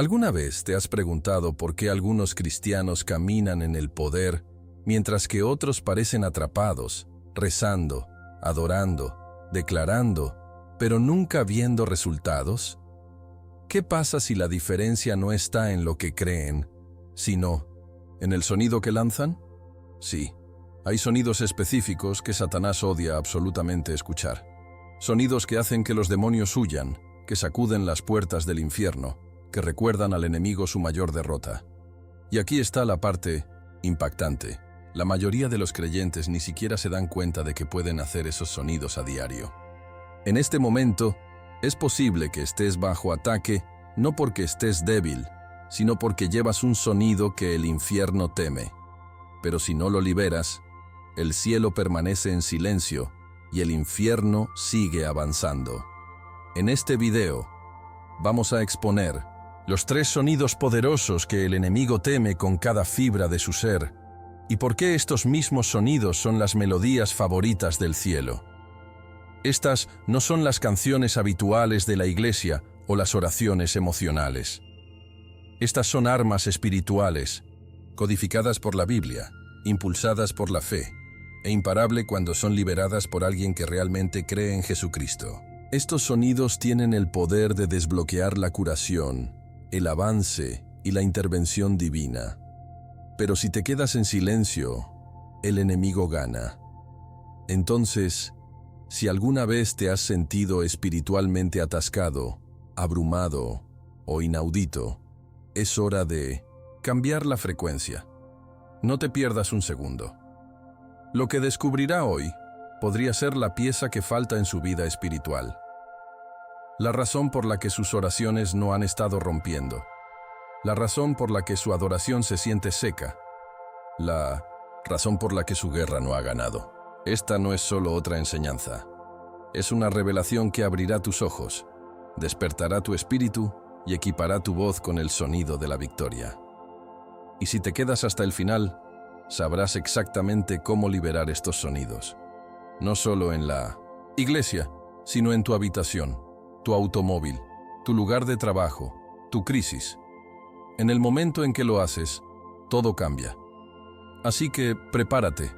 ¿Alguna vez te has preguntado por qué algunos cristianos caminan en el poder mientras que otros parecen atrapados, rezando, adorando, declarando, pero nunca viendo resultados? ¿Qué pasa si la diferencia no está en lo que creen, sino en el sonido que lanzan? Sí, hay sonidos específicos que Satanás odia absolutamente escuchar. Sonidos que hacen que los demonios huyan, que sacuden las puertas del infierno, que recuerdan al enemigo su mayor derrota. Y aquí está la parte impactante. La mayoría de los creyentes ni siquiera se dan cuenta de que pueden hacer esos sonidos a diario. En este momento, es posible que estés bajo ataque, no porque estés débil, sino porque llevas un sonido que el infierno teme. Pero si no lo liberas, el cielo permanece en silencio y el infierno sigue avanzando. En este video, vamos a exponer los 3 sonidos poderosos que el enemigo teme con cada fibra de su ser, y por qué estos mismos sonidos son las melodías favoritas del cielo. Estas no son las canciones habituales de la iglesia o las oraciones emocionales. Estas son armas espirituales, codificadas por la Biblia, impulsadas por la fe, e imparable cuando son liberadas por alguien que realmente cree en Jesucristo. Estos sonidos tienen el poder de desbloquear la curación, el avance y la intervención divina. Pero si te quedas en silencio, el enemigo gana. Entonces, si alguna vez te has sentido espiritualmente atascado, abrumado o inaudito, es hora de cambiar la frecuencia. No te pierdas un segundo. Lo que descubrirá hoy podría ser la pieza que falta en su vida espiritual. La razón por la que sus oraciones no han estado rompiendo. La razón por la que su adoración se siente seca. La razón por la que su guerra no ha ganado. Esta no es solo otra enseñanza. Es una revelación que abrirá tus ojos, despertará tu espíritu y equipará tu voz con el sonido de la victoria. Y si te quedas hasta el final, sabrás exactamente cómo liberar estos sonidos. No solo en la iglesia, sino en tu habitación, tu automóvil, tu lugar de trabajo, tu crisis. En el momento en que lo haces, todo cambia. Así que prepárate,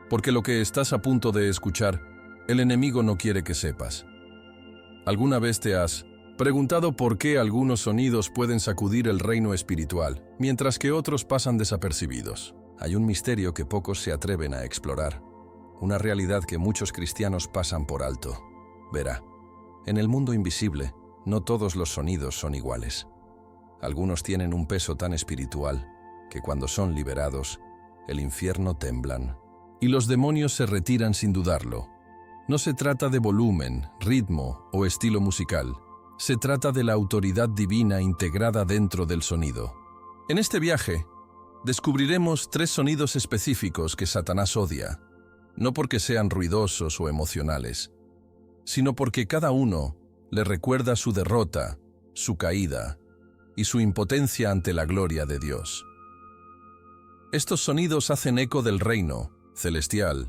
porque lo que estás a punto de escuchar, el enemigo no quiere que sepas. ¿Alguna vez te has preguntado por qué algunos sonidos pueden sacudir el reino espiritual, mientras que otros pasan desapercibidos? Hay un misterio que pocos se atreven a explorar, una realidad que muchos cristianos pasan por alto. Verá, en el mundo invisible, no todos los sonidos son iguales. Algunos tienen un peso tan espiritual que cuando son liberados, el infierno temblan y los demonios se retiran sin dudarlo. No se trata de volumen, ritmo o estilo musical. Se trata de la autoridad divina integrada dentro del sonido. En este viaje, descubriremos 3 sonidos específicos que Satanás odia, no porque sean ruidosos o emocionales, sino porque cada uno le recuerda su derrota, su caída y su impotencia ante la gloria de Dios. Estos sonidos hacen eco del reino celestial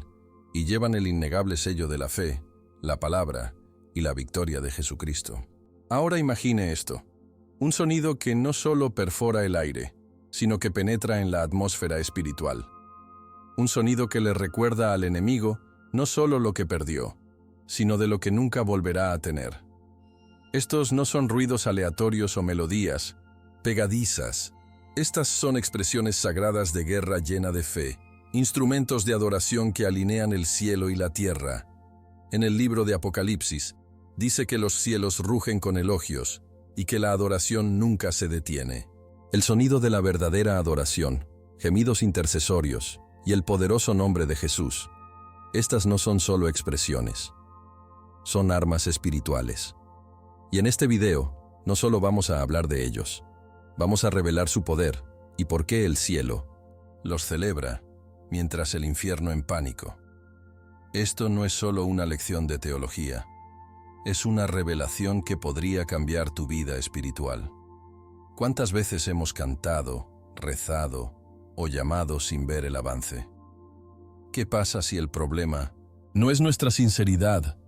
y llevan el innegable sello de la fe, la palabra y la victoria de Jesucristo. Ahora imagine esto, un sonido que no solo perfora el aire, sino que penetra en la atmósfera espiritual. Un sonido que le recuerda al enemigo no solo lo que perdió, sino de lo que nunca volverá a tener. Estos no son ruidos aleatorios o melodías pegadizas. Estas son expresiones sagradas de guerra llena de fe, instrumentos de adoración que alinean el cielo y la tierra. En el libro de Apocalipsis, dice que los cielos rugen con elogios y que la adoración nunca se detiene. El sonido de la verdadera adoración, gemidos intercesorios y el poderoso nombre de Jesús. Estas no son solo expresiones, son armas espirituales. Y en este video, no solo vamos a hablar de ellos, vamos a revelar su poder y por qué el cielo los celebra mientras el infierno en pánico. Esto no es solo una lección de teología, es una revelación que podría cambiar tu vida espiritual. ¿Cuántas veces hemos cantado, rezado o llamado sin ver el avance? ¿Qué pasa si el problema no es nuestra sinceridad,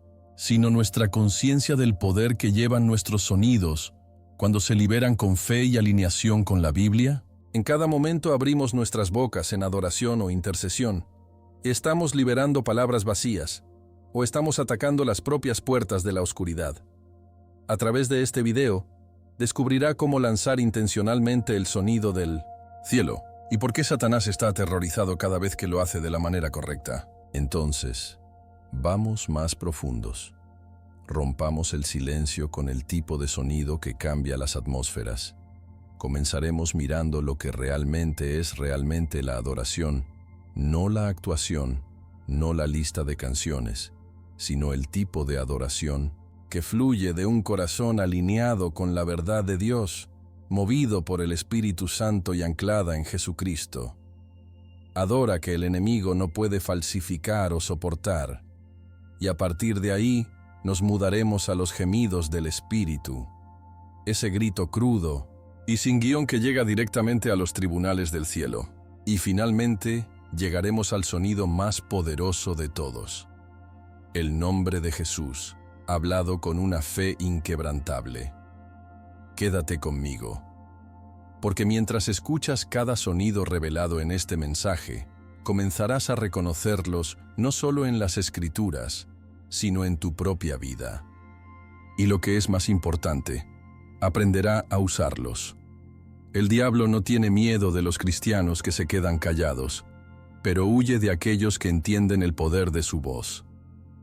sino nuestra conciencia del poder que llevan nuestros sonidos cuando se liberan con fe y alineación con la Biblia. En cada momento abrimos nuestras bocas en adoración o intercesión. Estamos liberando palabras vacías, o estamos atacando las propias puertas de la oscuridad. A través de este video, descubrirá cómo lanzar intencionalmente el sonido del cielo y por qué Satanás está aterrorizado cada vez que lo hace de la manera correcta. Entonces, vamos más profundos. Rompamos el silencio con el tipo de sonido que cambia las atmósferas. Comenzaremos mirando lo que realmente es realmente la adoración, no la actuación, no la lista de canciones, sino el tipo de adoración que fluye de un corazón alineado con la verdad de Dios, movido por el Espíritu Santo y anclada en Jesucristo. Adora que el enemigo no puede falsificar o soportar, y a partir de ahí nos mudaremos a los gemidos del Espíritu, ese grito crudo y sin guión que llega directamente a los tribunales del cielo. Y finalmente llegaremos al sonido más poderoso de todos, el nombre de Jesús, hablado con una fe inquebrantable. Quédate conmigo, porque mientras escuchas cada sonido revelado en este mensaje, comenzarás a reconocerlos no solo en las Escrituras, sino en tu propia vida. Y lo que es más importante, aprenderá a usarlos. El diablo no tiene miedo de los cristianos que se quedan callados, pero huye de aquellos que entienden el poder de su voz.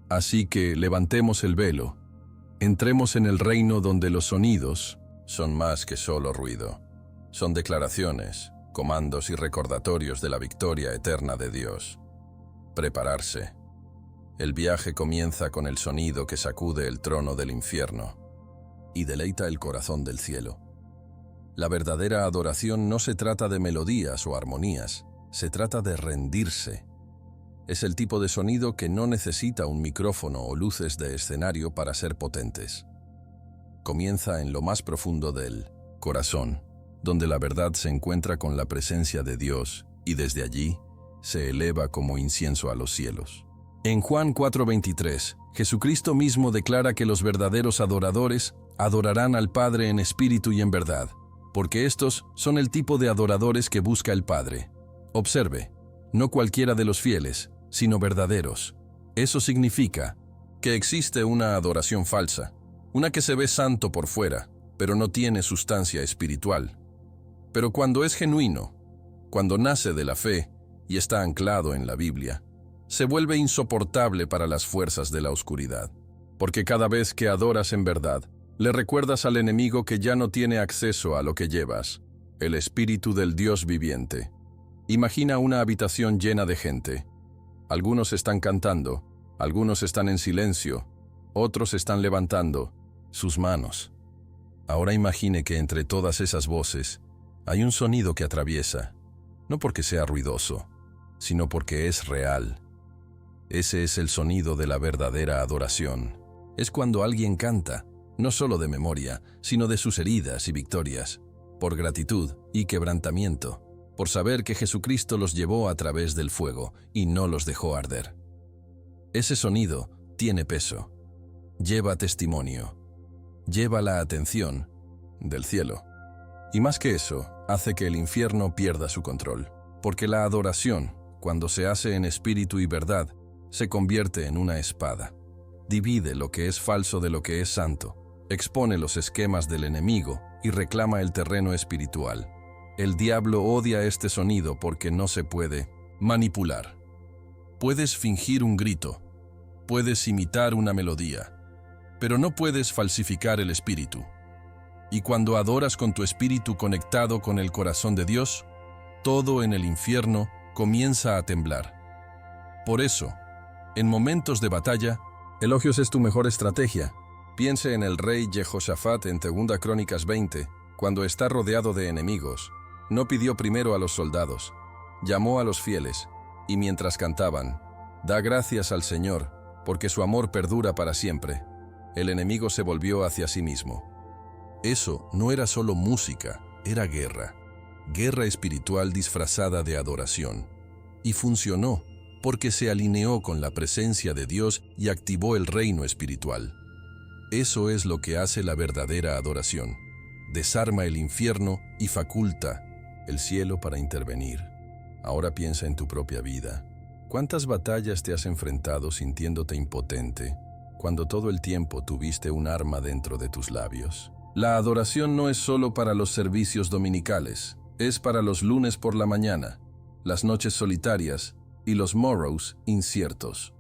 Así que levantemos el velo, entremos en el reino donde los sonidos son más que solo ruido. Son declaraciones, comandos y recordatorios de la victoria eterna de Dios. Prepararse. El viaje comienza con el sonido que sacude el trono del infierno y deleita el corazón del cielo. La verdadera adoración no se trata de melodías o armonías, se trata de rendirse. Es el tipo de sonido que no necesita un micrófono o luces de escenario para ser potentes. Comienza en lo más profundo del corazón, donde la verdad se encuentra con la presencia de Dios y desde allí se eleva como incienso a los cielos. En Juan 4:23, Jesucristo mismo declara que los verdaderos adoradores adorarán al Padre en espíritu y en verdad, porque estos son el tipo de adoradores que busca el Padre. Observe, no cualquiera de los fieles, sino verdaderos. Eso significa que existe una adoración falsa, una que se ve santo por fuera, pero no tiene sustancia espiritual. Pero cuando es genuino, cuando nace de la fe y está anclado en la Biblia, se vuelve insoportable para las fuerzas de la oscuridad, porque cada vez que adoras en verdad, le recuerdas al enemigo que ya no tiene acceso a lo que llevas, el Espíritu del Dios viviente. Imagina una habitación llena de gente. Algunos están cantando, algunos están en silencio, otros están levantando sus manos. Ahora imagine que entre todas esas voces hay un sonido que atraviesa, no porque sea ruidoso, sino porque es real. Ese es el sonido de la verdadera adoración. Es cuando alguien canta, no solo de memoria, sino de sus heridas y victorias, por gratitud y quebrantamiento, por saber que Jesucristo los llevó a través del fuego y no los dejó arder. Ese sonido tiene peso, lleva testimonio, lleva la atención del cielo. Y más que eso, hace que el infierno pierda su control, porque la adoración, cuando se hace en espíritu y verdad, se convierte en una espada. Divide lo que es falso de lo que es santo, expone los esquemas del enemigo y reclama el terreno espiritual. El diablo odia este sonido porque no se puede manipular. Puedes fingir un grito, puedes imitar una melodía, pero no puedes falsificar el espíritu. Y cuando adoras con tu espíritu conectado con el corazón de Dios, todo en el infierno comienza a temblar. Por eso, en momentos de batalla, elogios es tu mejor estrategia. Piense en el rey Jehoshafat en 2 Crónicas 20, cuando está rodeado de enemigos. No pidió primero a los soldados, llamó a los fieles, y mientras cantaban, da gracias al Señor, porque su amor perdura para siempre. El enemigo se volvió hacia sí mismo. Eso no era solo música, era guerra. Guerra espiritual disfrazada de adoración. Y funcionó, porque se alineó con la presencia de Dios y activó el reino espiritual. Eso es lo que hace la verdadera adoración. desarma el infierno y faculta el cielo para intervenir. Ahora piensa en tu propia vida. ¿Cuántas batallas te has enfrentado sintiéndote impotente cuando todo el tiempo tuviste un arma dentro de tus labios? La adoración no es solo para los servicios dominicales, es para los lunes por la mañana, las noches solitarias y los morrows inciertos.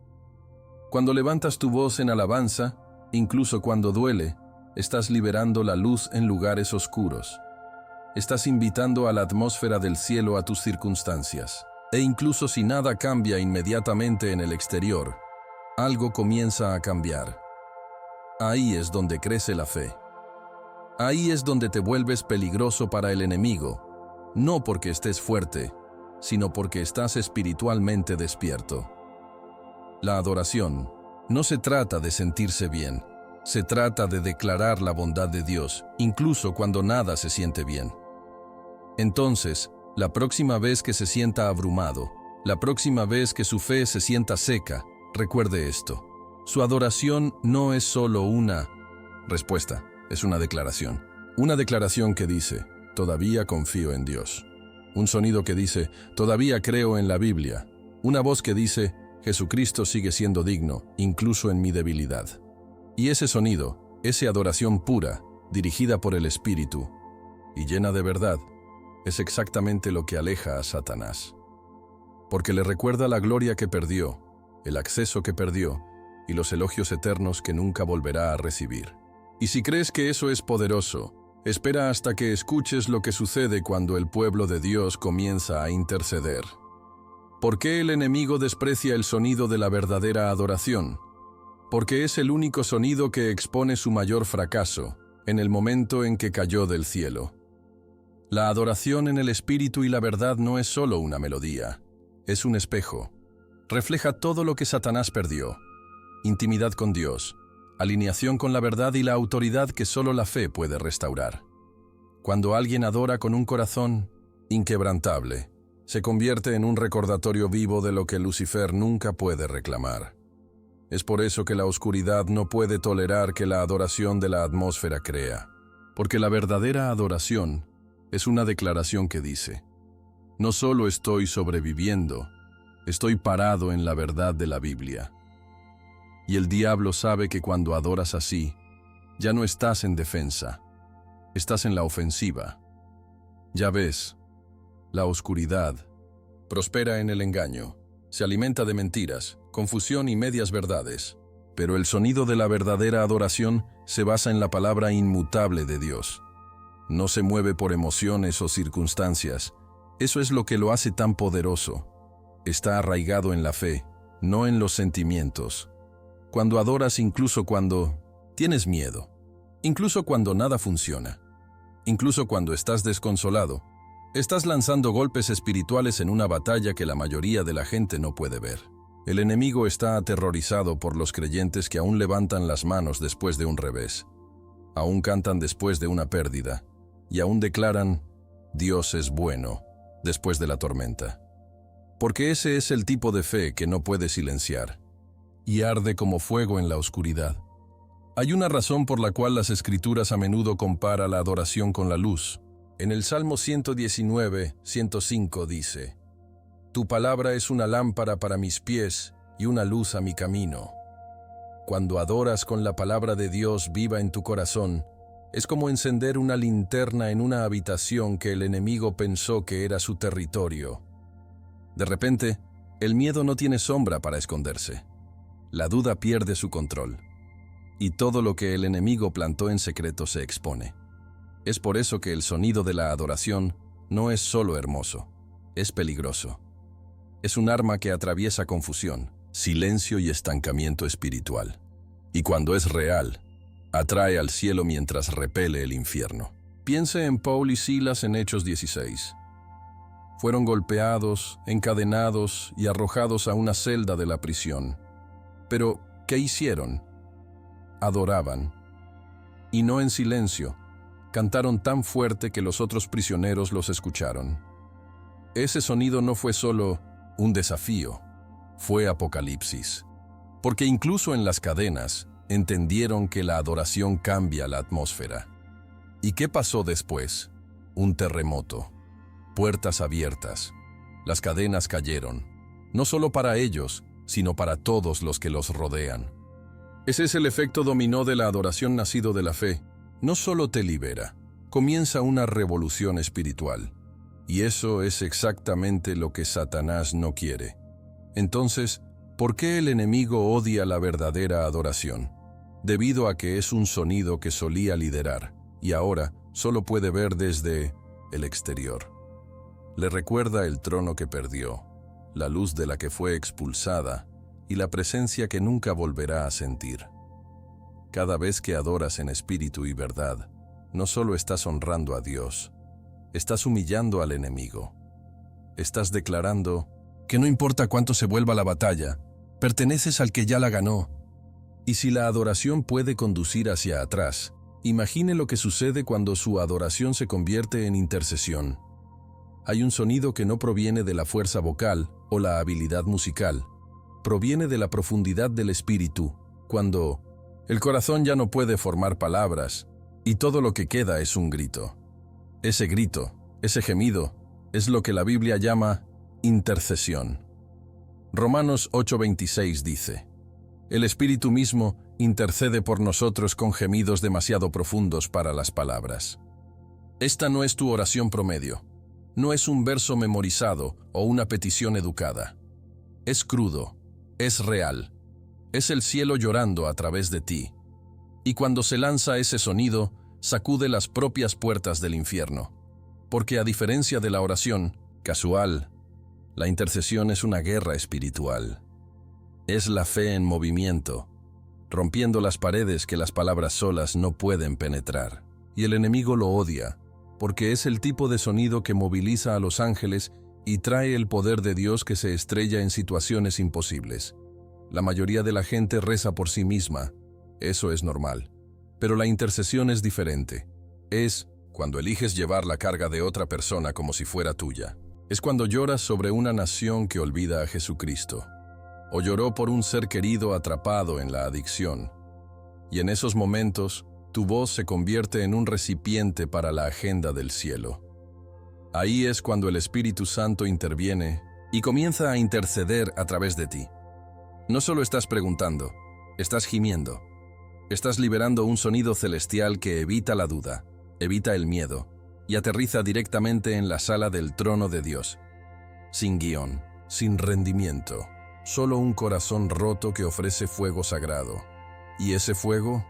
Cuando levantas tu voz en alabanza, incluso cuando duele, estás liberando la luz en lugares oscuros. Estás invitando a la atmósfera del cielo a tus circunstancias. E incluso si nada cambia inmediatamente en el exterior, algo comienza a cambiar. Ahí es donde crece la fe. Ahí es donde te vuelves peligroso para el enemigo, no porque estés fuerte, sino porque estás espiritualmente despierto. La adoración no se trata de sentirse bien, se trata de declarar la bondad de Dios, incluso cuando nada se siente bien. Entonces, la próxima vez que se sienta abrumado, la próxima vez que su fe se sienta seca, recuerde esto. Su adoración no es solo una respuesta, es una declaración. Una declaración que dice, todavía confío en Dios. Un sonido que dice, todavía creo en la Biblia. Una voz que dice, Jesucristo sigue siendo digno, incluso en mi debilidad. Y ese sonido, esa adoración pura, dirigida por el Espíritu y llena de verdad, es exactamente lo que aleja a Satanás. Porque le recuerda la gloria que perdió, el acceso que perdió y los elogios eternos que nunca volverá a recibir. Y si crees que eso es poderoso, espera hasta que escuches lo que sucede cuando el pueblo de Dios comienza a interceder. ¿Por qué el enemigo desprecia el sonido de la verdadera adoración? Porque es el único sonido que expone su mayor fracaso, en el momento en que cayó del cielo. La adoración en el espíritu y la verdad no es solo una melodía, es un espejo. Refleja todo lo que Satanás perdió: intimidad con Dios, alineación con la verdad y la autoridad que solo la fe puede restaurar. Cuando alguien adora con un corazón inquebrantable, se convierte en un recordatorio vivo de lo que Lucifer nunca puede reclamar. Es por eso que la oscuridad no puede tolerar que la adoración de la atmósfera crea, porque la verdadera adoración es una declaración que dice, no solo estoy sobreviviendo, estoy parado en la verdad de la Biblia. Y el diablo sabe que cuando adoras así, ya no estás en defensa, estás en la ofensiva. Ya ves, la oscuridad prospera en el engaño, se alimenta de mentiras, confusión y medias verdades, pero el sonido de la verdadera adoración se basa en la palabra inmutable de Dios. No se mueve por emociones o circunstancias. Eso es lo que lo hace tan poderoso. Está arraigado en la fe, no en los sentimientos. Cuando adoras incluso cuando tienes miedo, incluso cuando nada funciona, incluso cuando estás desconsolado, estás lanzando golpes espirituales en una batalla que la mayoría de la gente no puede ver. El enemigo está aterrorizado por los creyentes que aún levantan las manos después de un revés, aún cantan después de una pérdida, y aún declaran, Dios es bueno, después de la tormenta. Porque ese es el tipo de fe que no puede silenciar, y arde como fuego en la oscuridad. Hay una razón por la cual las Escrituras a menudo compara la adoración con la luz. En el Salmo 119, 105 dice, Tu palabra es una lámpara para mis pies y una luz a mi camino. Cuando adoras con la palabra de Dios viva en tu corazón, es como encender una linterna en una habitación que el enemigo pensó que era su territorio. De repente, el miedo no tiene sombra para esconderse. La duda pierde su control. Y todo lo que el enemigo plantó en secreto se expone. Es por eso que el sonido de la adoración no es solo hermoso, es peligroso. Es un arma que atraviesa confusión, silencio y estancamiento espiritual. Y cuando es real, atrae al cielo mientras repele el infierno. Piense en Paul y Silas en Hechos 16. Fueron golpeados, encadenados y arrojados a una celda de la prisión. Pero, ¿qué hicieron? Adoraban. Y no en silencio, cantaron tan fuerte que los otros prisioneros los escucharon. Ese sonido no fue solo un desafío, fue apocalipsis. Porque incluso en las cadenas, entendieron que la adoración cambia la atmósfera. ¿Y qué pasó después? Un terremoto. Puertas abiertas. Las cadenas cayeron. No solo para ellos, sino para todos los que los rodean. Ese es el efecto dominó de la adoración nacido de la fe. No solo te libera, comienza una revolución espiritual. Y eso es exactamente lo que Satanás no quiere. Entonces, ¿por qué el enemigo odia la verdadera adoración? Debido a que es un sonido que solía liderar, y ahora solo puede ver desde el exterior. Le recuerda el trono que perdió, la luz de la que fue expulsada, y la presencia que nunca volverá a sentir. Cada vez que adoras en espíritu y verdad, no solo estás honrando a Dios, estás humillando al enemigo. Estás declarando que no importa cuánto se vuelva la batalla, perteneces al que ya la ganó. Y si la adoración puede conducir hacia atrás, imagine lo que sucede cuando su adoración se convierte en intercesión. Hay un sonido que no proviene de la fuerza vocal o la habilidad musical, proviene de la profundidad del espíritu, cuando el corazón ya no puede formar palabras y todo lo que queda es un grito. Ese grito, ese gemido, es lo que la Biblia llama intercesión. Romanos 8:26 dice: el Espíritu mismo intercede por nosotros con gemidos demasiado profundos para las palabras. Esta no es tu oración promedio, no es un verso memorizado o una petición educada. Es crudo, es real, es el cielo llorando a través de ti. Y cuando se lanza ese sonido, sacude las propias puertas del infierno. Porque a diferencia de la oración casual, la intercesión es una guerra espiritual. Es la fe en movimiento, rompiendo las paredes que las palabras solas no pueden penetrar. Y el enemigo lo odia, porque es el tipo de sonido que moviliza a los ángeles y trae el poder de Dios que se estrella en situaciones imposibles. La mayoría de la gente reza por sí misma, eso es normal. Pero la intercesión es diferente. Es cuando eliges llevar la carga de otra persona como si fuera tuya. Es cuando lloras sobre una nación que olvida a Jesucristo. O lloró por un ser querido atrapado en la adicción. Y en esos momentos, tu voz se convierte en un recipiente para la agenda del cielo. Ahí es cuando el Espíritu Santo interviene y comienza a interceder a través de ti. No solo estás preguntando, estás gimiendo. Estás liberando un sonido celestial que evita la duda, evita el miedo y aterriza directamente en la sala del trono de Dios. Sin guión, sin rendimiento. Solo un corazón roto que ofrece fuego sagrado. Y ese fuego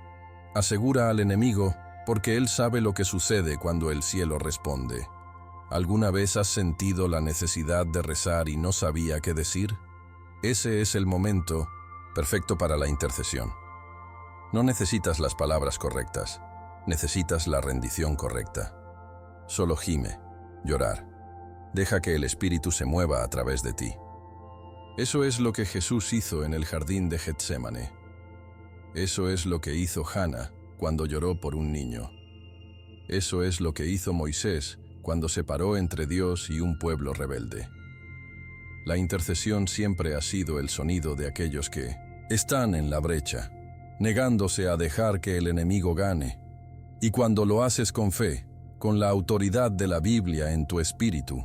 asegura al enemigo porque él sabe lo que sucede cuando el cielo responde. ¿Alguna vez has sentido la necesidad de rezar y no sabía qué decir? Ese es el momento perfecto para la intercesión. No necesitas las palabras correctas, necesitas la rendición correcta. Solo gime, llorar. Deja que el Espíritu se mueva a través de ti. Eso es lo que Jesús hizo en el jardín de Getsémane. Eso es lo que hizo Hana cuando lloró por un niño. Eso es lo que hizo Moisés cuando se paró entre Dios y un pueblo rebelde. La intercesión siempre ha sido el sonido de aquellos que están en la brecha, negándose a dejar que el enemigo gane. Y cuando lo haces con fe, con la autoridad de la Biblia en tu espíritu,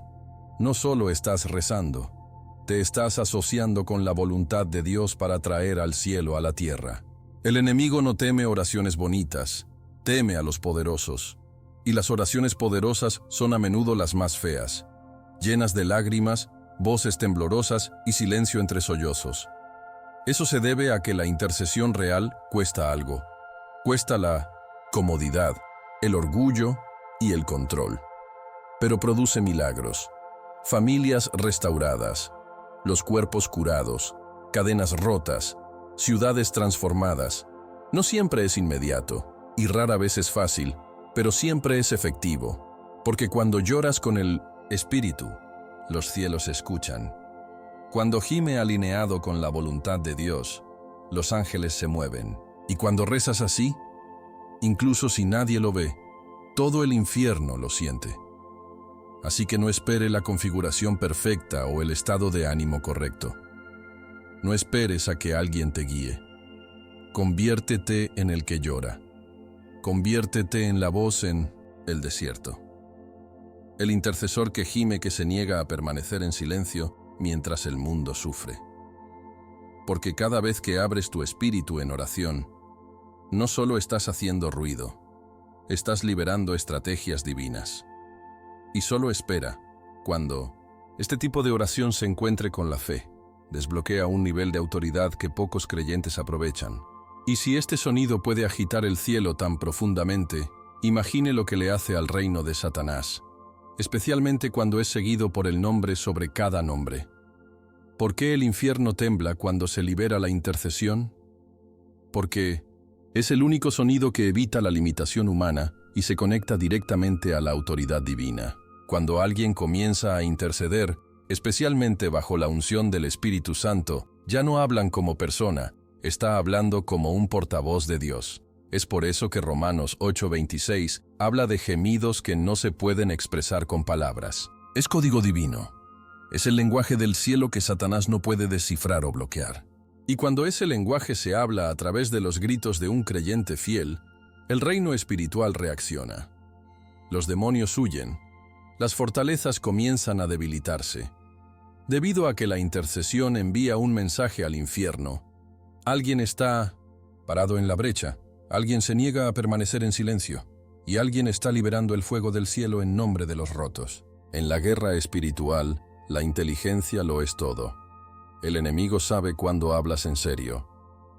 no solo estás rezando, te estás asociando con la voluntad de Dios para traer al cielo a la tierra. El enemigo no teme oraciones bonitas, teme a los poderosos. Y las oraciones poderosas son a menudo las más feas, llenas de lágrimas, voces temblorosas y silencio entre sollozos. Eso se debe a que la intercesión real cuesta algo. Cuesta la comodidad, el orgullo y el control. Pero produce milagros, familias restauradas, los cuerpos curados, cadenas rotas, ciudades transformadas. No siempre es inmediato, y rara vez es fácil, pero siempre es efectivo, porque cuando lloras con el Espíritu, los cielos escuchan. Cuando gime alineado con la voluntad de Dios, los ángeles se mueven, y cuando rezas así, incluso si nadie lo ve, todo el infierno lo siente. Así que no espere la configuración perfecta o el estado de ánimo correcto. No esperes a que alguien te guíe. Conviértete en el que llora. Conviértete en la voz en el desierto. El intercesor que gime, que se niega a permanecer en silencio mientras el mundo sufre. Porque cada vez que abres tu espíritu en oración, no solo estás haciendo ruido, estás liberando estrategias divinas. Y solo espera, cuando este tipo de oración se encuentre con la fe, desbloquea un nivel de autoridad que pocos creyentes aprovechan. Y si este sonido puede agitar el cielo tan profundamente, imagine lo que le hace al reino de Satanás, especialmente cuando es seguido por el nombre sobre cada nombre. ¿Por qué el infierno tembla cuando se libera la intercesión? Porque es el único sonido que evita la limitación humana y se conecta directamente a la autoridad divina. Cuando alguien comienza a interceder, especialmente bajo la unción del Espíritu Santo, ya no hablan como persona, está hablando como un portavoz de Dios. Es por eso que Romanos 8:26 habla de gemidos que no se pueden expresar con palabras. Es código divino. Es el lenguaje del cielo que Satanás no puede descifrar o bloquear. Y cuando ese lenguaje se habla a través de los gritos de un creyente fiel, el reino espiritual reacciona. Los demonios huyen. Las fortalezas comienzan a debilitarse. Debido a que la intercesión envía un mensaje al infierno, alguien está parado en la brecha, alguien se niega a permanecer en silencio, y alguien está liberando el fuego del cielo en nombre de los rotos. En la guerra espiritual, la inteligencia lo es todo. El enemigo sabe cuando hablas en serio.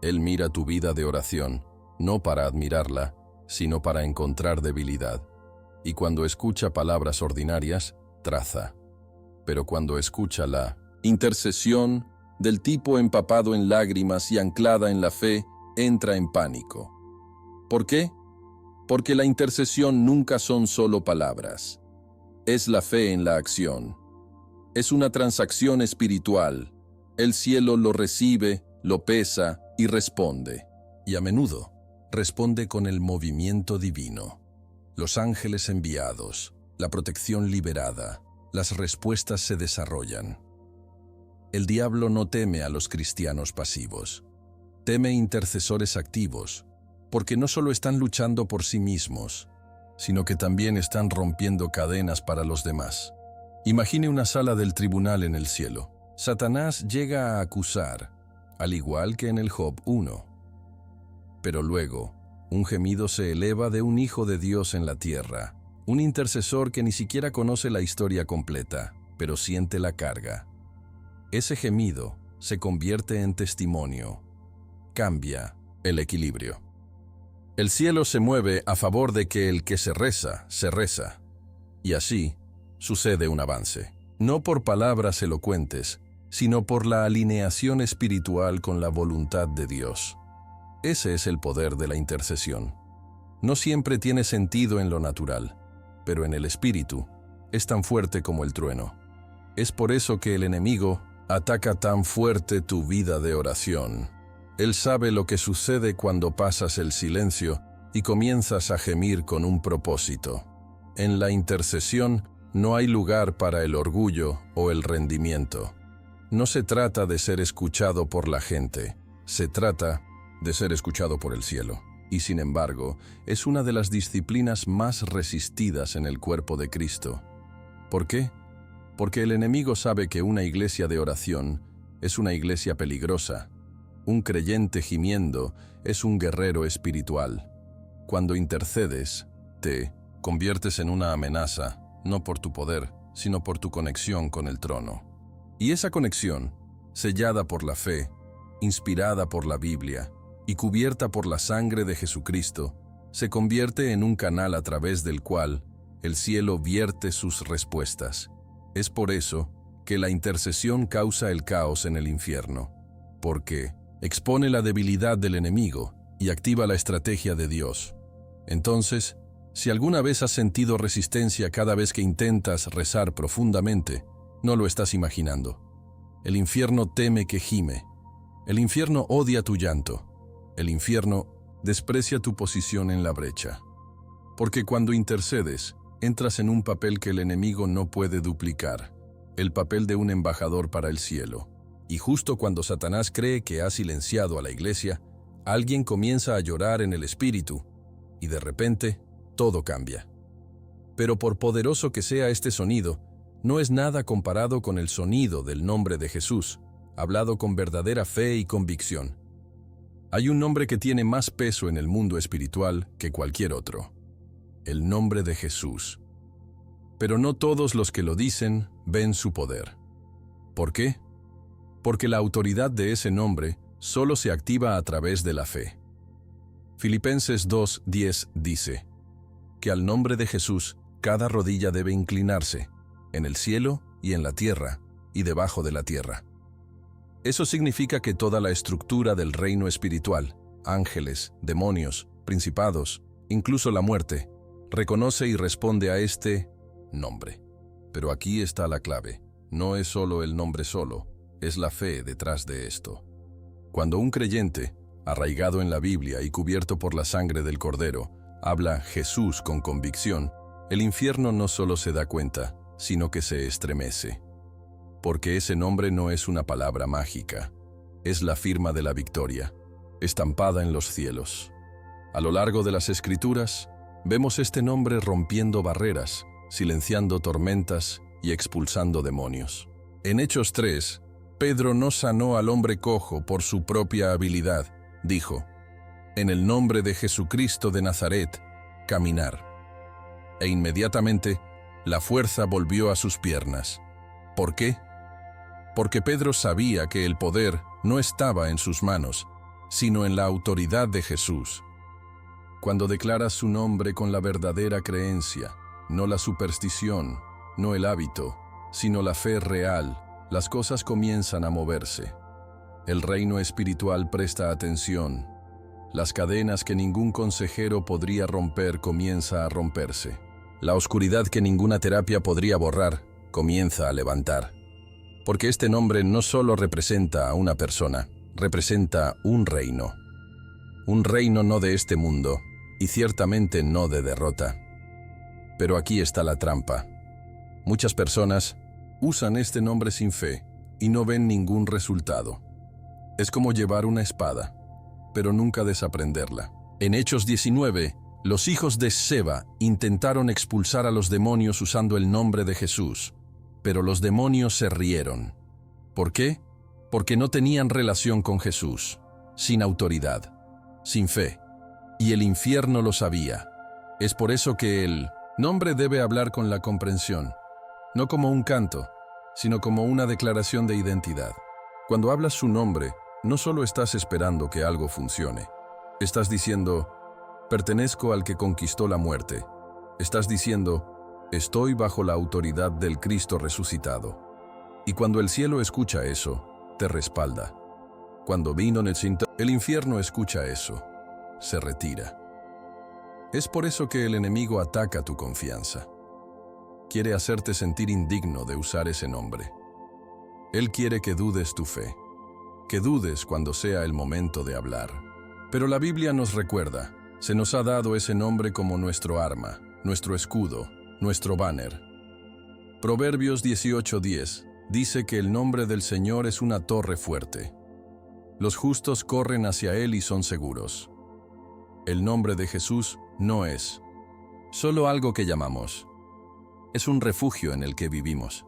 Él mira tu vida de oración, no para admirarla, sino para encontrar debilidad. Y cuando escucha palabras ordinarias, traza. Pero cuando escucha la intercesión del tipo empapado en lágrimas y anclada en la fe, entra en pánico. ¿Por qué? Porque la intercesión nunca son solo palabras. Es la fe en la acción. Es una transacción espiritual. El cielo lo recibe, lo pesa y responde. Y a menudo responde con el movimiento divino. Los ángeles enviados, la protección liberada, las respuestas se desarrollan. El diablo no teme a los cristianos pasivos. Teme intercesores activos, porque no solo están luchando por sí mismos, sino que también están rompiendo cadenas para los demás. Imagine una sala del tribunal en el cielo. Satanás llega a acusar, al igual que en el Job 1. Pero luego, un gemido se eleva de un hijo de Dios en la tierra, un intercesor que ni siquiera conoce la historia completa, pero siente la carga. Ese gemido se convierte en testimonio. Cambia el equilibrio. El cielo se mueve a favor de que el que se reza. Y así sucede un avance. No por palabras elocuentes, sino por la alineación espiritual con la voluntad de Dios. Ese es el poder de la intercesión. No siempre tiene sentido en lo natural, pero en el espíritu es tan fuerte como el trueno. Es por eso que el enemigo ataca tan fuerte tu vida de oración. Él sabe lo que sucede cuando pasas el silencio y comienzas a gemir con un propósito. En la intercesión no hay lugar para el orgullo o el rendimiento. No se trata de ser escuchado por la gente, se trata de ser escuchado por el cielo. Y sin embargo, es una de las disciplinas más resistidas en el cuerpo de Cristo. ¿Por qué? Porque el enemigo sabe que una iglesia de oración es una iglesia peligrosa. Un creyente gimiendo es un guerrero espiritual. Cuando intercedes, te conviertes en una amenaza, no por tu poder, sino por tu conexión con el trono. Y esa conexión, sellada por la fe, inspirada por la Biblia y cubierta por la sangre de Jesucristo, se convierte en un canal a través del cual el cielo vierte sus respuestas. Es por eso que la intercesión causa el caos en el infierno, porque expone la debilidad del enemigo y activa la estrategia de Dios. Entonces, si alguna vez has sentido resistencia cada vez que intentas rezar profundamente, no lo estás imaginando. El infierno teme que gime. El infierno odia tu llanto. El infierno desprecia tu posición en la brecha. Porque cuando intercedes, entras en un papel que el enemigo no puede duplicar, el papel de un embajador para el cielo. Y justo cuando Satanás cree que ha silenciado a la iglesia, alguien comienza a llorar en el espíritu, y de repente, todo cambia. Pero por poderoso que sea este sonido, no es nada comparado con el sonido del nombre de Jesús, hablado con verdadera fe y convicción. Hay un nombre que tiene más peso en el mundo espiritual que cualquier otro: el nombre de Jesús. Pero no todos los que lo dicen ven su poder. ¿Por qué? Porque la autoridad de ese nombre solo se activa a través de la fe. Filipenses 2:10 dice que al nombre de Jesús cada rodilla debe inclinarse, en el cielo y en la tierra y debajo de la tierra. Eso significa que toda la estructura del reino espiritual, ángeles, demonios, principados, incluso la muerte, reconoce y responde a este nombre. Pero aquí está la clave: no es solo el nombre solo, es la fe detrás de esto. Cuando un creyente, arraigado en la Biblia y cubierto por la sangre del Cordero, habla Jesús con convicción, el infierno no solo se da cuenta, sino que se estremece. Porque ese nombre no es una palabra mágica, es la firma de la victoria, estampada en los cielos. A lo largo de las Escrituras, vemos este nombre rompiendo barreras, silenciando tormentas y expulsando demonios. En Hechos 3, Pedro no sanó al hombre cojo por su propia habilidad. Dijo: «En el nombre de Jesucristo de Nazaret, caminar». E inmediatamente, la fuerza volvió a sus piernas. ¿Por qué? Porque Pedro sabía que el poder no estaba en sus manos, sino en la autoridad de Jesús. Cuando declaras su nombre con la verdadera creencia, no la superstición, no el hábito, sino la fe real, las cosas comienzan a moverse. El reino espiritual presta atención. Las cadenas que ningún consejero podría romper comienza a romperse. La oscuridad que ninguna terapia podría borrar comienza a levantar. Porque este nombre no solo representa a una persona, representa un reino. Un reino no de este mundo, y ciertamente no de derrota. Pero aquí está la trampa. Muchas personas usan este nombre sin fe y no ven ningún resultado. Es como llevar una espada, pero nunca desaprenderla. En Hechos 19, los hijos de Seba intentaron expulsar a los demonios usando el nombre de Jesús, pero los demonios se rieron. ¿Por qué? Porque no tenían relación con Jesús, sin autoridad, sin fe, y el infierno lo sabía. Es por eso que el nombre debe hablar con la comprensión, no como un canto, sino como una declaración de identidad. Cuando hablas su nombre, no solo estás esperando que algo funcione. Estás diciendo: pertenezco al que conquistó la muerte. Estás diciendo: estoy bajo la autoridad del Cristo resucitado. Y cuando el cielo escucha eso, te respalda. Cuando vino el infierno escucha eso, se retira. Es por eso que el enemigo ataca tu confianza. Quiere hacerte sentir indigno de usar ese nombre. Él quiere que dudes tu fe, que dudes cuando sea el momento de hablar. Pero la Biblia nos recuerda, se nos ha dado ese nombre como nuestro arma, nuestro escudo, nuestro banner. Proverbios 18:10 dice que el nombre del Señor es una torre fuerte. Los justos corren hacia Él y son seguros. El nombre de Jesús no es solo algo que llamamos. Es un refugio en el que vivimos.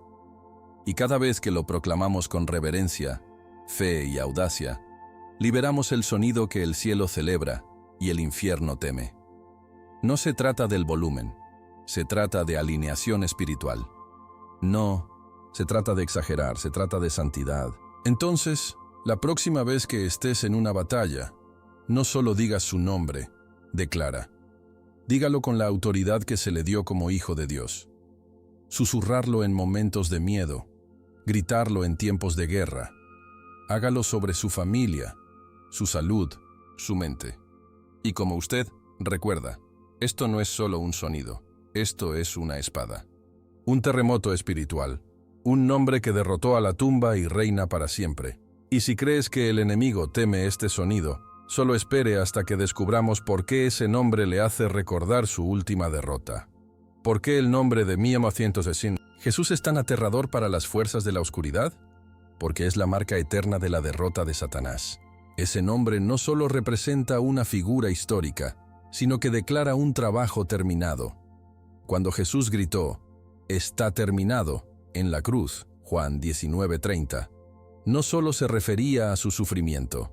Y cada vez que lo proclamamos con reverencia, fe y audacia, liberamos el sonido que el cielo celebra y el infierno teme. No se trata del volumen, se trata de alineación espiritual. No, se trata de exagerar, se trata de santidad. Entonces, la próxima vez que estés en una batalla, no solo digas su nombre, declara. Dígalo con la autoridad que se le dio como hijo de Dios. Susurrarlo en momentos de miedo, gritarlo en tiempos de guerra. Hágalo sobre su familia, su salud, su mente. Y como usted, recuerda, esto no es solo un sonido, esto es una espada. Un terremoto espiritual, un nombre que derrotó a la tumba y reina para siempre. Y si crees que el enemigo teme este sonido, solo espere hasta que descubramos por qué ese nombre le hace recordar su última derrota. ¿Por qué el nombre de 1960? ¿Jesús es tan aterrador para las fuerzas de la oscuridad? Porque es la marca eterna de la derrota de Satanás. Ese nombre no solo representa una figura histórica, sino que declara un trabajo terminado. Cuando Jesús gritó, «Está terminado», en la cruz, Juan 19:30, no solo se refería a su sufrimiento,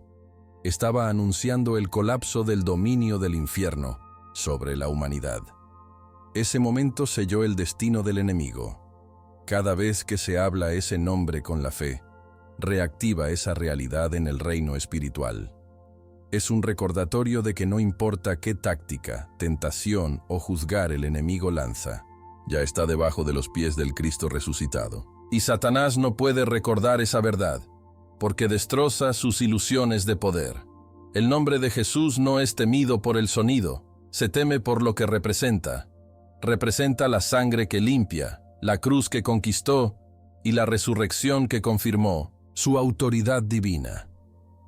estaba anunciando el colapso del dominio del infierno sobre la humanidad. Ese momento selló el destino del enemigo. Cada vez que se habla ese nombre con la fe, reactiva esa realidad en el reino espiritual. Es un recordatorio de que no importa qué táctica, tentación o juzgar el enemigo lanza, ya está debajo de los pies del Cristo resucitado. Y Satanás no puede recordar esa verdad, porque destroza sus ilusiones de poder. El nombre de Jesús no es temido por el sonido, se teme por lo que representa. Representa la sangre que limpia, la cruz que conquistó y la resurrección que confirmó su autoridad divina.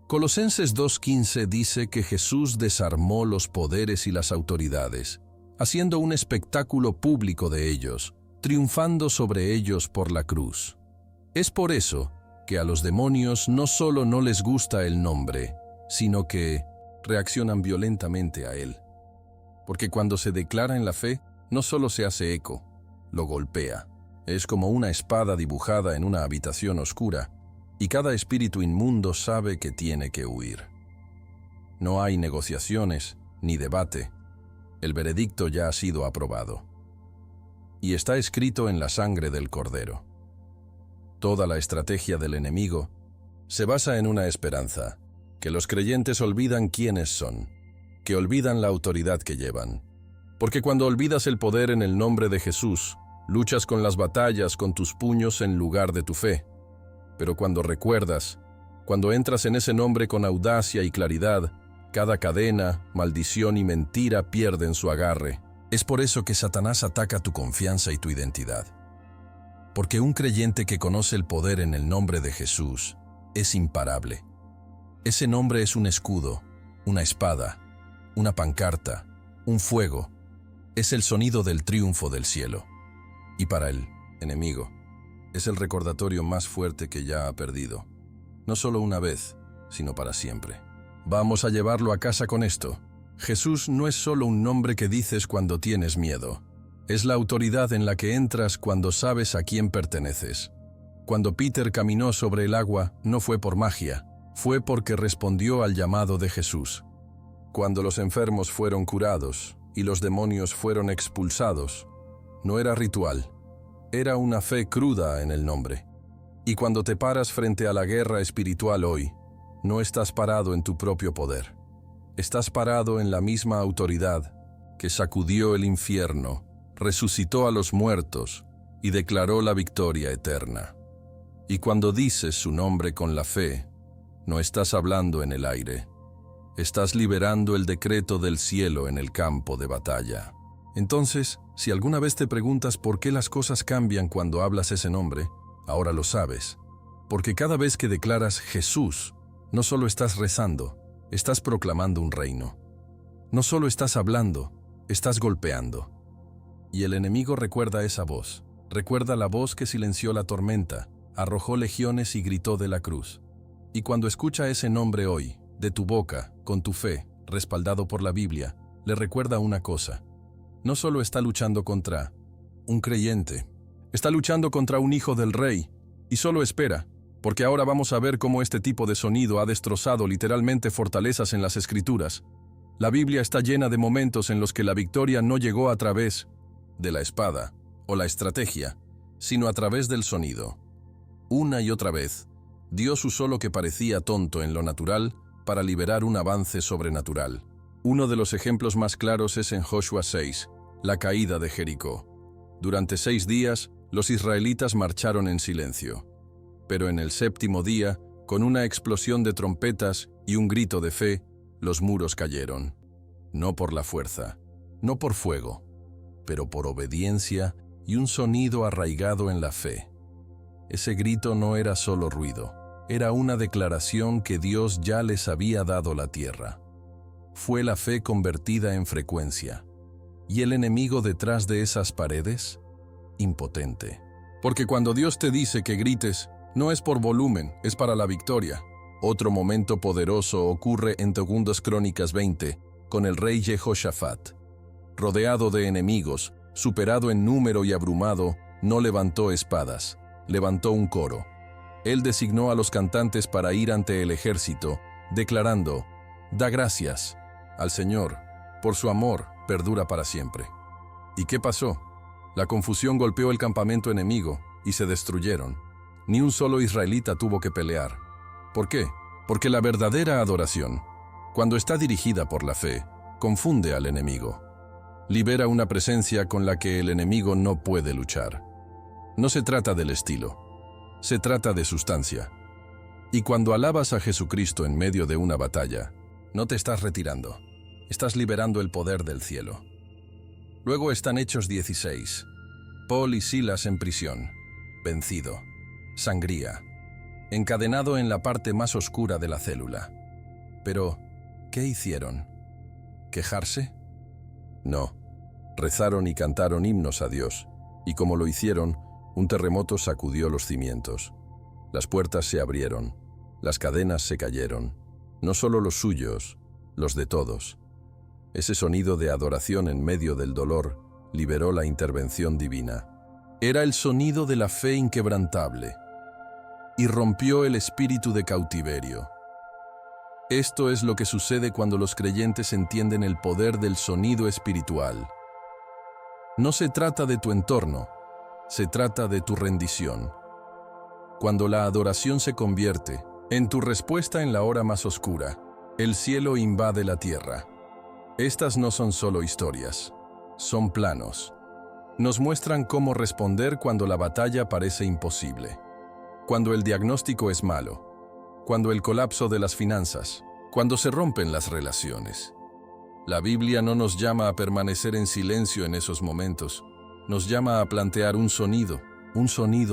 Colosenses 2:15 dice que Jesús desarmó los poderes y las autoridades, haciendo un espectáculo público de ellos, triunfando sobre ellos por la cruz. Es por eso que a los demonios no solo no les gusta el nombre, sino que reaccionan violentamente a él. Porque cuando se declara en la fe, no solo se hace eco, lo golpea. Es como una espada dibujada en una habitación oscura, y cada espíritu inmundo sabe que tiene que huir. No hay negociaciones ni debate. El veredicto ya ha sido aprobado. Y está escrito en la sangre del Cordero. Toda la estrategia del enemigo se basa en una esperanza, que los creyentes olvidan quiénes son, que olvidan la autoridad que llevan. Porque cuando olvidas el poder en el nombre de Jesús, luchas con las batallas con tus puños en lugar de tu fe. Pero cuando recuerdas, cuando entras en ese nombre con audacia y claridad, cada cadena, maldición y mentira pierden su agarre. Es por eso que Satanás ataca tu confianza y tu identidad. Porque un creyente que conoce el poder en el nombre de Jesús es imparable. Ese nombre es un escudo, una espada, una pancarta, un fuego. Es el sonido del triunfo del cielo. Y para el enemigo, es el recordatorio más fuerte que ya ha perdido. No solo una vez, sino para siempre. Vamos a llevarlo a casa con esto. Jesús no es solo un nombre que dices cuando tienes miedo. Es la autoridad en la que entras cuando sabes a quién perteneces. Cuando Peter caminó sobre el agua, no fue por magia, fue porque respondió al llamado de Jesús. Cuando los enfermos fueron curados y los demonios fueron expulsados, no era ritual, era una fe cruda en el nombre. Y cuando te paras frente a la guerra espiritual hoy, no estás parado en tu propio poder. Estás parado en la misma autoridad que sacudió el infierno, resucitó a los muertos y declaró la victoria eterna. Y cuando dices su nombre con la fe, no estás hablando en el aire. Estás liberando el decreto del cielo en el campo de batalla. Entonces, si alguna vez te preguntas por qué las cosas cambian cuando hablas ese nombre, ahora lo sabes. Porque cada vez que declaras Jesús, no solo estás rezando, estás proclamando un reino. No solo estás hablando, estás golpeando. Y el enemigo recuerda esa voz. Recuerda la voz que silenció la tormenta, arrojó legiones y gritó de la cruz. Y cuando escucha ese nombre hoy, de tu boca, con tu fe, respaldado por la Biblia, le recuerda una cosa. No solo está luchando contra un creyente, está luchando contra un hijo del rey, y solo espera, porque ahora vamos a ver cómo este tipo de sonido ha destrozado literalmente fortalezas en las Escrituras. La Biblia está llena de momentos en los que la victoria no llegó a través de la espada o la estrategia, sino a través del sonido. Una y otra vez, Dios usó lo que parecía tonto en lo natural para liberar un avance sobrenatural. Uno de los ejemplos más claros es en Josué 6, la caída de Jericó. Durante 6 días, los israelitas marcharon en silencio. Pero en el 7º día, con una explosión de trompetas y un grito de fe, los muros cayeron. No por la fuerza, no por fuego, pero por obediencia y un sonido arraigado en la fe. Ese grito no era solo ruido, era una declaración que Dios ya les había dado la tierra. Fue la fe convertida en frecuencia. ¿Y el enemigo detrás de esas paredes? Impotente. Porque cuando Dios te dice que grites, no es por volumen, es para la victoria. Otro momento poderoso ocurre en 2 Crónicas 20, con el rey Jehoshafat. Rodeado de enemigos, superado en número y abrumado, no levantó espadas, levantó un coro. Él designó a los cantantes para ir ante el ejército, declarando: «Da gracias al Señor, por su amor perdura para siempre». ¿Y qué pasó? La confusión golpeó el campamento enemigo y se destruyeron. Ni un solo israelita tuvo que pelear. ¿Por qué? Porque la verdadera adoración, cuando está dirigida por la fe, confunde al enemigo. Libera una presencia con la que el enemigo no puede luchar. No se trata del estilo, se trata de sustancia. Y cuando alabas a Jesucristo en medio de una batalla, no te estás retirando, estás liberando el poder del cielo. Luego están Hechos 16. Paul y Silas en prisión, vencido, sangría, encadenado en la parte más oscura de la célula. Pero, ¿qué hicieron? ¿Quejarse? No. Rezaron y cantaron himnos a Dios, y como lo hicieron, un terremoto sacudió los cimientos. Las puertas se abrieron, las cadenas se cayeron, no solo los suyos, los de todos. Ese sonido de adoración en medio del dolor liberó la intervención divina. Era el sonido de la fe inquebrantable, y rompió el espíritu de cautiverio. Esto es lo que sucede cuando los creyentes entienden el poder del sonido espiritual. No se trata de tu entorno, se trata de tu rendición. Cuando la adoración se convierte en tu respuesta en la hora más oscura, el cielo invade la tierra. Estas no son solo historias, son planos. Nos muestran cómo responder cuando la batalla parece imposible, cuando el diagnóstico es malo, cuando el colapso de las finanzas, cuando se rompen las relaciones. La Biblia no nos llama a permanecer en silencio en esos momentos, nos llama a plantear un sonido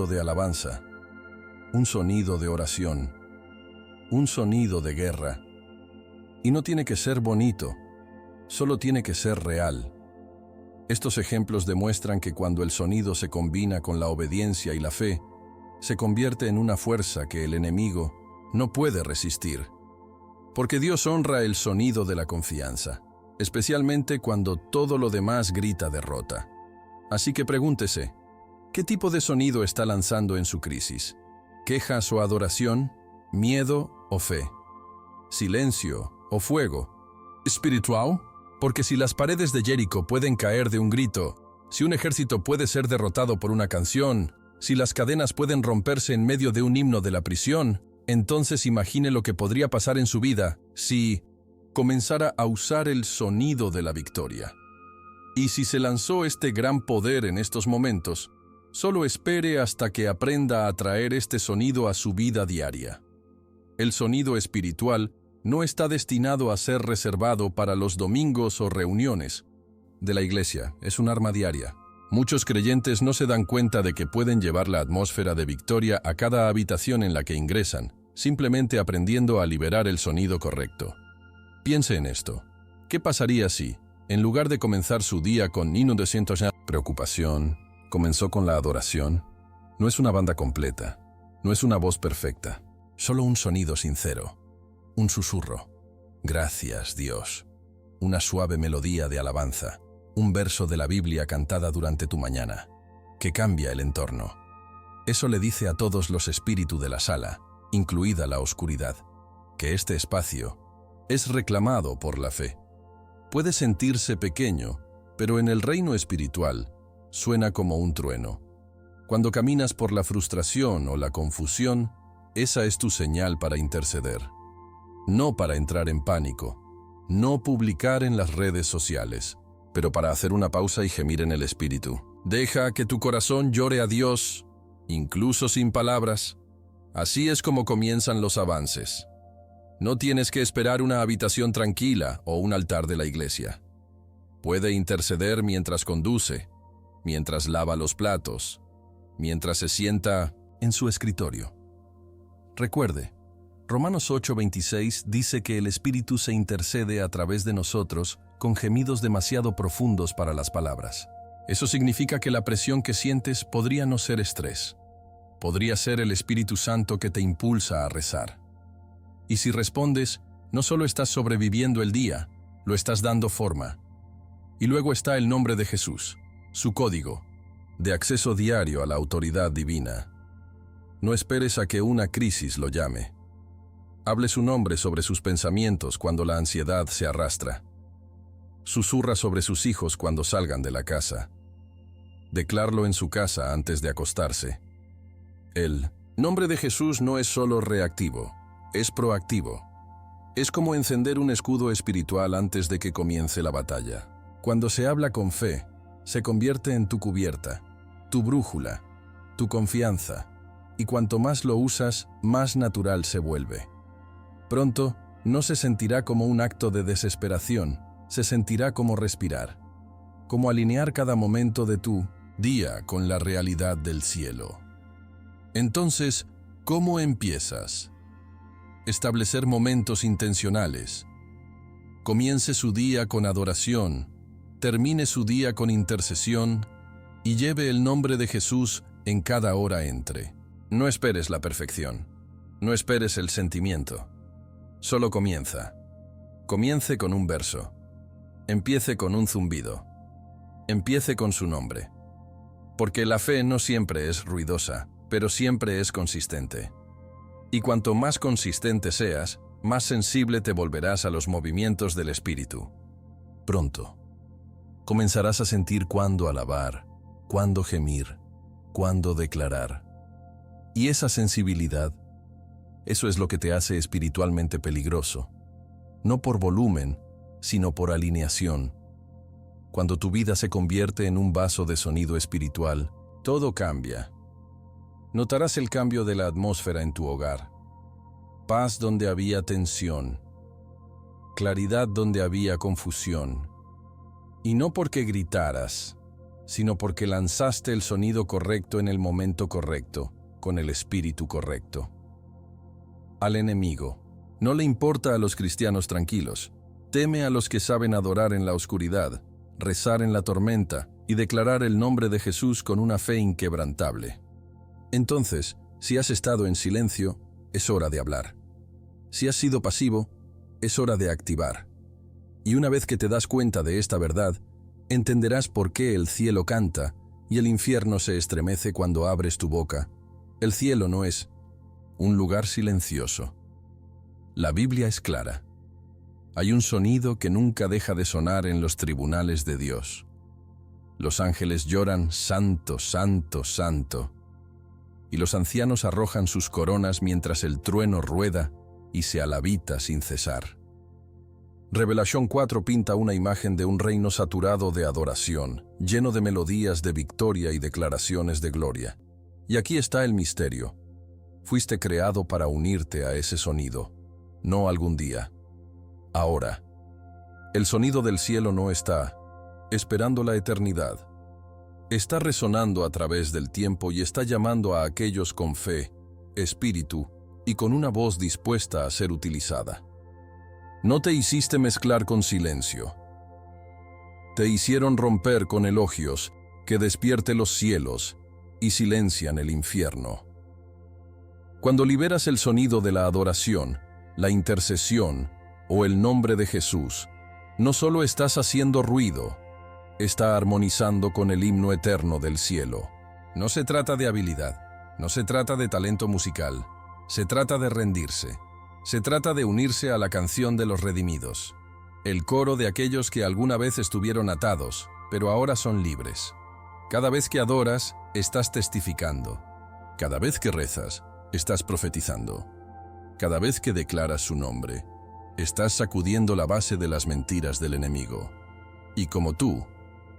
de alabanza, un sonido de oración, un sonido de guerra. Y no tiene que ser bonito, solo tiene que ser real. Estos ejemplos demuestran que cuando el sonido se combina con la obediencia y la fe, se convierte en una fuerza que el enemigo no puede resistir. Porque Dios honra el sonido de la confianza, especialmente cuando todo lo demás grita derrota. Así que pregúntese, ¿qué tipo de sonido está lanzando en su crisis? ¿Quejas o adoración? ¿Miedo o fe? ¿Silencio o fuego? ¿Espiritual? Porque si las paredes de Jericó pueden caer de un grito, si un ejército puede ser derrotado por una canción, si las cadenas pueden romperse en medio de un himno de la prisión, entonces imagine lo que podría pasar en su vida si comenzara a usar el sonido de la victoria. Y si se lanzó este gran poder en estos momentos, solo espere hasta que aprenda a traer este sonido a su vida diaria. El sonido espiritual no está destinado a ser reservado para los domingos o reuniones de la iglesia, es un arma diaria. Muchos creyentes no se dan cuenta de que pueden llevar la atmósfera de victoria a cada habitación en la que ingresan, simplemente aprendiendo a liberar el sonido correcto. Piense en esto. ¿Qué pasaría si, en lugar de comenzar su día con himno de preocupación, comenzó con la adoración? No es una banda completa, no es una voz perfecta, solo un sonido sincero, un susurro. Gracias, Dios. Una suave melodía de alabanza, un verso de la Biblia cantada durante tu mañana, que cambia el entorno. Eso le dice a todos los espíritus de la sala, incluida la oscuridad, que este espacio es reclamado por la fe. Puede sentirse pequeño, pero en el reino espiritual suena como un trueno. Cuando caminas por la frustración o la confusión, esa es tu señal para interceder. No para entrar en pánico, no publicar en las redes sociales, pero para hacer una pausa y gemir en el espíritu. Deja que tu corazón llore a Dios, incluso sin palabras. Así es como comienzan los avances. No tienes que esperar una habitación tranquila o un altar de la iglesia. Puede interceder mientras conduce, mientras lava los platos, mientras se sienta en su escritorio. Recuerde, Romanos 8:26 dice que el Espíritu se intercede a través de nosotros con gemidos demasiado profundos para las palabras. Eso significa que la presión que sientes podría no ser estrés. Podría ser el Espíritu Santo que te impulsa a rezar. Y si respondes, no solo estás sobreviviendo el día, lo estás dando forma. Y luego está el nombre de Jesús, su código, de acceso diario a la autoridad divina. No esperes a que una crisis lo llame. Hable su nombre sobre sus pensamientos cuando la ansiedad se arrastra. Susurra sobre sus hijos cuando salgan de la casa. Decláralo en su casa antes de acostarse. El nombre de Jesús no es solo reactivo, es proactivo. Es como encender un escudo espiritual antes de que comience la batalla. Cuando se habla con fe, se convierte en tu cubierta, tu brújula, tu confianza, y cuanto más lo usas, más natural se vuelve. Pronto, no se sentirá como un acto de desesperación, se sentirá como respirar, como alinear cada momento de tu día con la realidad del cielo. Entonces, ¿cómo empiezas? Establecer momentos intencionales. Comience su día con adoración, termine su día con intercesión y lleve el nombre de Jesús en cada hora entre. No esperes la perfección, no esperes el sentimiento. Solo comienza. Comience con un verso. Empiece con un zumbido. Empiece con su nombre. Porque la fe no siempre es ruidosa, pero siempre es consistente. Y cuanto más consistente seas, más sensible te volverás a los movimientos del Espíritu. Pronto, comenzarás a sentir cuándo alabar, cuándo gemir, cuándo declarar. Y esa sensibilidad, eso es lo que te hace espiritualmente peligroso. No por volumen, sino por alineación. Cuando tu vida se convierte en un vaso de sonido espiritual, todo cambia. Notarás el cambio de la atmósfera en tu hogar. Paz donde había tensión. Claridad donde había confusión. Y no porque gritaras, sino porque lanzaste el sonido correcto en el momento correcto, con el espíritu correcto. Al enemigo, no le importa a los cristianos tranquilos. Teme a los que saben adorar en la oscuridad, rezar en la tormenta y declarar el nombre de Jesús con una fe inquebrantable. Entonces, si has estado en silencio, es hora de hablar. Si has sido pasivo, es hora de activar. Y una vez que te das cuenta de esta verdad, entenderás por qué el cielo canta y el infierno se estremece cuando abres tu boca. El cielo no es un lugar silencioso. La Biblia es clara. Hay un sonido que nunca deja de sonar en los tribunales de Dios. Los ángeles lloran, santo, santo, santo. Y los ancianos arrojan sus coronas mientras el trueno rueda y se alabita sin cesar. Revelación 4 pinta una imagen de un reino saturado de adoración, lleno de melodías de victoria y declaraciones de gloria. Y aquí está el misterio. Fuiste creado para unirte a ese sonido, no algún día. Ahora. El sonido del cielo no está esperando la eternidad. Está resonando a través del tiempo y está llamando a aquellos con fe, espíritu y con una voz dispuesta a ser utilizada. No te hiciste mezclar con silencio. Te hicieron romper con elogios que despierte los cielos y silencian el infierno. Cuando liberas el sonido de la adoración, la intercesión o el nombre de Jesús, no solo estás haciendo ruido, está armonizando con el himno eterno del cielo. No se trata de habilidad, no se trata de talento musical, se trata de rendirse. Se trata de unirse a la canción de los redimidos, el coro de aquellos que alguna vez estuvieron atados, pero ahora son libres. Cada vez que adoras, estás testificando. Cada vez que rezas, estás profetizando. Cada vez que declaras su nombre, estás sacudiendo la base de las mentiras del enemigo. Y como tú,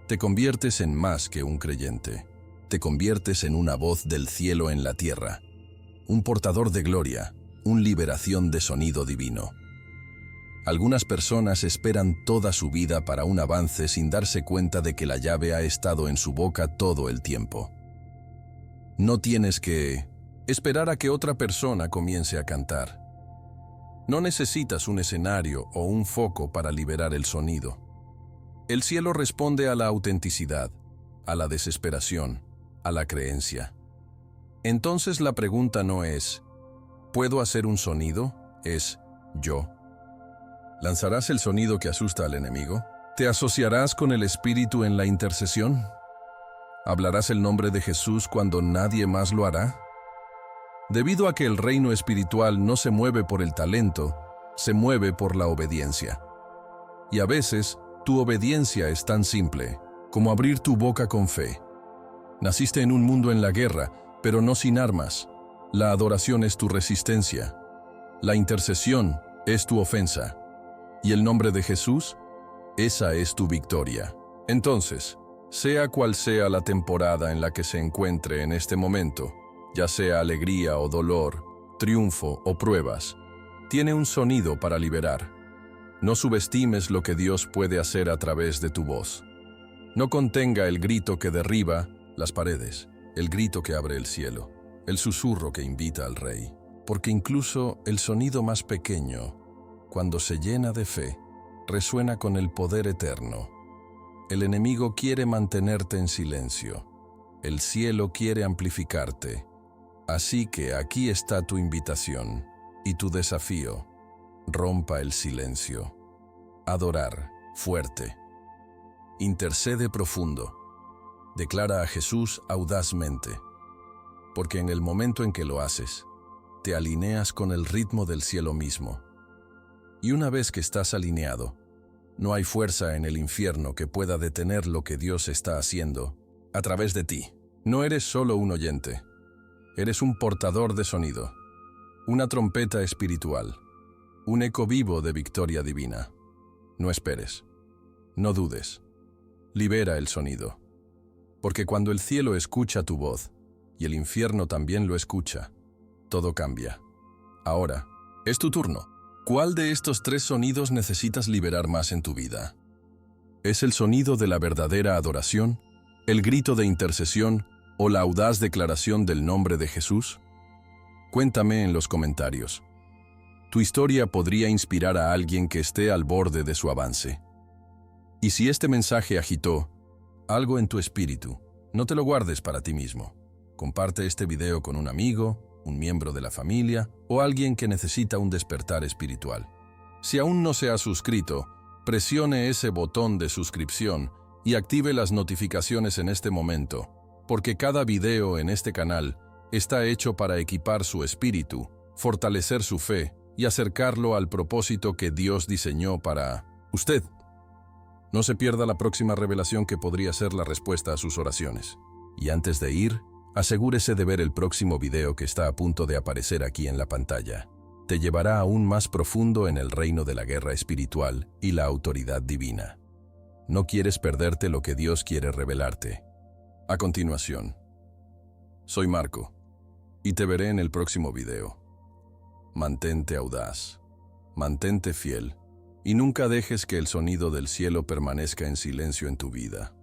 te conviertes en más que un creyente. Te conviertes en una voz del cielo en la tierra, un portador de gloria, una liberación de sonido divino. Algunas personas esperan toda su vida para un avance sin darse cuenta de que la llave ha estado en su boca todo el tiempo. No tienes que esperar a que otra persona comience a cantar. No necesitas un escenario o un foco para liberar el sonido. El cielo responde a la autenticidad, a la desesperación, a la creencia. Entonces la pregunta no es ¿puedo hacer un sonido? Es yo. ¿Lanzarás el sonido que asusta al enemigo? ¿Te asociarás con el Espíritu en la intercesión? ¿Hablarás el nombre de Jesús cuando nadie más lo hará? Debido a que el reino espiritual no se mueve por el talento, se mueve por la obediencia. Y a veces, tu obediencia es tan simple como abrir tu boca con fe. Naciste en un mundo en la guerra, pero no sin armas. La adoración es tu resistencia. La intercesión es tu ofensa. Y el nombre de Jesús, esa es tu victoria. Entonces, sea cual sea la temporada en la que se encuentre en este momento, ya sea alegría o dolor, triunfo o pruebas, tiene un sonido para liberar. No subestimes lo que Dios puede hacer a través de tu voz. No contenga el grito que derriba las paredes, el grito que abre el cielo, el susurro que invita al Rey, porque incluso el sonido más pequeño, cuando se llena de fe, resuena con el poder eterno. El enemigo quiere mantenerte en silencio. El cielo quiere amplificarte. Así que aquí está tu invitación y tu desafío. Rompa el silencio. Adorar fuerte. Intercede profundo. Declara a Jesús audazmente. Porque en el momento en que lo haces, te alineas con el ritmo del cielo mismo. Y una vez que estás alineado, no hay fuerza en el infierno que pueda detener lo que Dios está haciendo a través de ti. No eres solo un oyente. Eres un portador de sonido, una trompeta espiritual, un eco vivo de victoria divina. No esperes. No dudes. Libera el sonido. Porque cuando el cielo escucha tu voz, y el infierno también lo escucha, todo cambia. Ahora, es tu turno. ¿Cuál de estos tres sonidos necesitas liberar más en tu vida? ¿Es el sonido de la verdadera adoración, el grito de intercesión o la audaz declaración del nombre de Jesús? Cuéntame en los comentarios. Tu historia podría inspirar a alguien que esté al borde de su avance. Y si este mensaje agitó algo en tu espíritu, no te lo guardes para ti mismo. Comparte este video con un amigo, un miembro de la familia o alguien que necesita un despertar espiritual. Si aún no se ha suscrito, presione ese botón de suscripción y active las notificaciones en este momento, porque cada video en este canal está hecho para equipar su espíritu, fortalecer su fe y acercarlo al propósito que Dios diseñó para usted. No se pierda la próxima revelación que podría ser la respuesta a sus oraciones. Y antes de ir, asegúrese de ver el próximo video que está a punto de aparecer aquí en la pantalla. Te llevará aún más profundo en el reino de la guerra espiritual y la autoridad divina. No quieres perderte lo que Dios quiere revelarte. A continuación, soy Marco, y te veré en el próximo video. Mantente audaz, mantente fiel, y nunca dejes que el sonido del cielo permanezca en silencio en tu vida.